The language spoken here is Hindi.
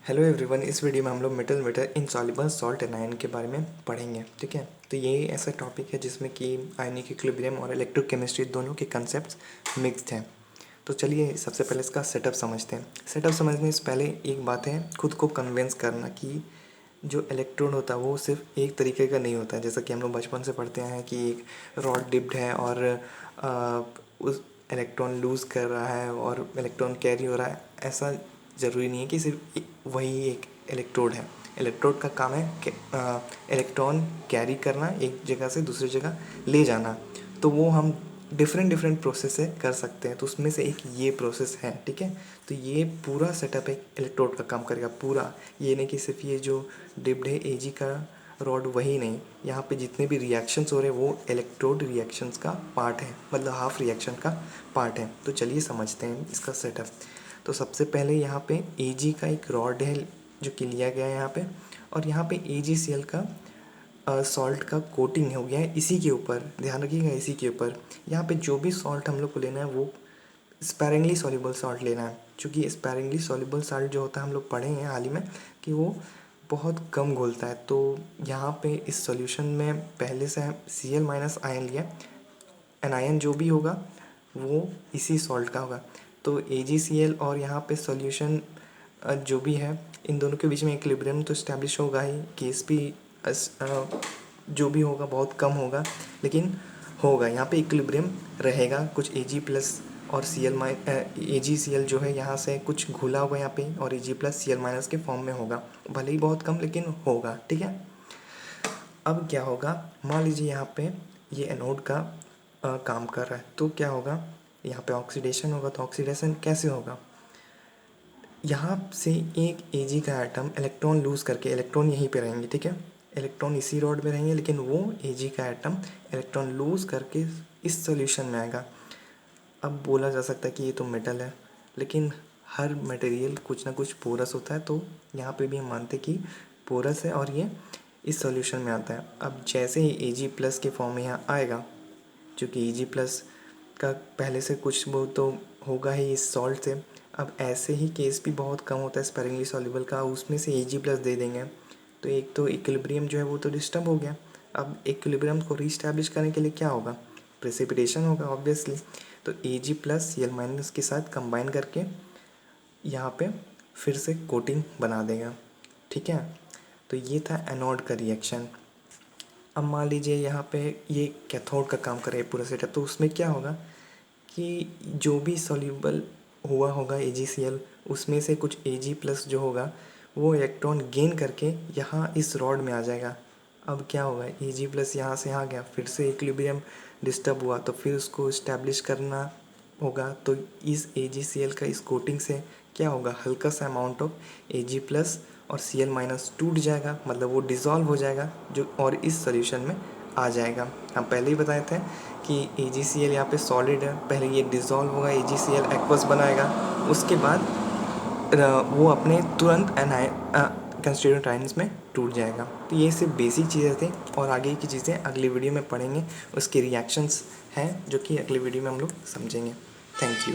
हेलो एवरीवन, इस वीडियो में हम लोग metal metal insoluble salt anion के बारे में पढ़ेंगे। ठीक है, तो ये ऐसा टॉपिक है जिसमें कि आयनिक इक्विलिब्रियम और इलेक्ट्रोकेमिस्ट्री दोनों के कंसेप्ट्स मिक्स्ड हैं। तो चलिए सबसे पहले इसका सेटअप समझते हैं। सेटअप समझने से पहले एक बात है, खुद को कन्विंस करना कि जो इलेक्ट्रोड होता है वो सिर्फ एक तरीके का नहीं होता है। जैसा कि हम लोग बचपन से पढ़ते हैं कि एक रॉड डिप्ड है और उस इलेक्ट्रॉन लूज़ कर रहा है और इलेक्ट्रॉन कैरी हो रहा है। ऐसा ज़रूरी नहीं है कि सिर्फ वही एक इलेक्ट्रोड है। इलेक्ट्रोड का काम है कि इलेक्ट्रॉन कैरी करना, एक जगह से दूसरी जगह ले जाना। तो वो हम डिफरेंट प्रोसेस से कर सकते हैं, तो उसमें से एक ये प्रोसेस है। ठीक है, तो ये पूरा सेटअप एक इलेक्ट्रोड का काम करेगा पूरा। ये नहीं कि सिर्फ ये जो डिप्ड है एजी का रॉड वही नहीं, यहाँ पे जितने भी रिएक्शंस हो रहे हैं वो इलेक्ट्रोड रिएक्शंस का पार्ट है, मतलब हाफ रिएक्शन का पार्ट है। तो चलिए समझते हैं इसका सेटअप। तो सबसे पहले यहाँ पे एजी का एक रॉड है जो कि लिया गया है यहाँ पे, और यहाँ पे AgCl का सॉल्ट का कोटिंग हो गया है इसी के ऊपर। ध्यान रखिएगा, इसी के ऊपर। यहाँ पे जो भी सॉल्ट हम लोग को लेना है वो स्पैरिंगली सॉल्युबल सॉल्ट लेना है, क्योंकि स्पैरिंगली सॉल्युबल सॉल्ट जो होता है हम लोग पढ़े हैं हाल ही में कि वो बहुत कम घुलता है। तो यहाँ पे इस सॉल्यूशन में पहले से Cl माइनस आयन लिया, एनायन जो भी होगा वो इसी सॉल्ट का होगा। तो AgCl और यहाँ पे सॉल्यूशन जो भी है, इन दोनों के बीच में इक्विलिब्रियम तो इस्टेब्लिश होगा ही। केस भी जो भी होगा बहुत कम होगा, लेकिन होगा। यहाँ पे इक्विलिब्रियम रहेगा। कुछ Ag प्लस और AgCl जो है यहाँ से कुछ घुला होगा यहाँ पे, और Ag प्लस Cl माइनस के फॉर्म में होगा, भले ही बहुत कम लेकिन होगा। ठीक है, अब क्या होगा, मान लीजिए यहाँ पे ये एनोड का काम कर रहा है, तो क्या होगा, यहाँ पे ऑक्सीडेशन होगा। तो ऑक्सीडेशन कैसे होगा, यहाँ से एक Ag का एटम इलेक्ट्रॉन लूज़ करके, इलेक्ट्रॉन यहीं पे रहेंगे। ठीक है, इलेक्ट्रॉन इसी रॉड में रहेंगे, लेकिन वो Ag का एटम इलेक्ट्रॉन लूज़ करके इस सॉल्यूशन में आएगा। अब बोला जा सकता है कि ये तो मेटल है, लेकिन हर मटेरियल कुछ ना कुछ पोरस होता है। तो यहाँ पे भी हम मानते कि पोरस है और ये इस सॉल्यूशन में आता है। अब जैसे ही Ag प्लस के फॉर्म में यहाँ आएगा, क्योंकि Ag प्लस का पहले से कुछ वो तो होगा ही इस सॉल्ट से। अब ऐसे ही केस भी बहुत कम होता है स्पैरिंगली सॉल्युबल का, उसमें से Ag प्लस दे देंगे तो एक तो इक्विलिब्रियम जो है वो तो डिस्टर्ब हो गया। अब इक्विलिब्रियम को रीस्टैब्लिश करने के लिए क्या होगा, प्रेसिपिटेशन होगा ऑब्वियसली। तो Ag प्लस Cl माइनस के साथ कंबाइन करके यहाँ पे फिर से कोटिंग बना देगा। ठीक है, तो ये था एनोड का रिएक्शन। अब मान लीजिए यहाँ पे ये कैथोड का काम करे पूरा सेटअप, तो उसमें क्या होगा कि जो भी सॉल्यूबल हुआ होगा AgCl, उसमें से कुछ Ag प्लस जो होगा वो इलेक्ट्रॉन गेन करके यहाँ इस रॉड में आ जाएगा। अब क्या होगा, Ag प्लस यहाँ से आ गया, फिर से इक्विलिब्रियम डिस्टर्ब हुआ, तो फिर उसको इस्टेब्लिश करना होगा। तो इस AgCl का इस कोटिंग से क्या होगा, हल्का सा अमाउंट ऑफ Ag प्लस और Cl माइनस टूट जाएगा, मतलब वो डिज़ोल्व हो जाएगा जो, और इस सॉल्यूशन में आ जाएगा। हम पहले ही बताए थे कि AgCl यहाँ पे सॉलिड है, पहले ये डिज़ोल्व होगा, AgCl एक्वस बनाएगा, उसके बाद वो अपने तुरंत कंस्टिट्यूएंट आयन्स में टूट जाएगा। तो ये सिर्फ बेसिक चीज़ें थी, और आगे की चीज़ें अगली वीडियो में पढ़ेंगे। उसके रिएक्शंस हैं जो कि अगली वीडियो में हम लोग समझेंगे। Thank you.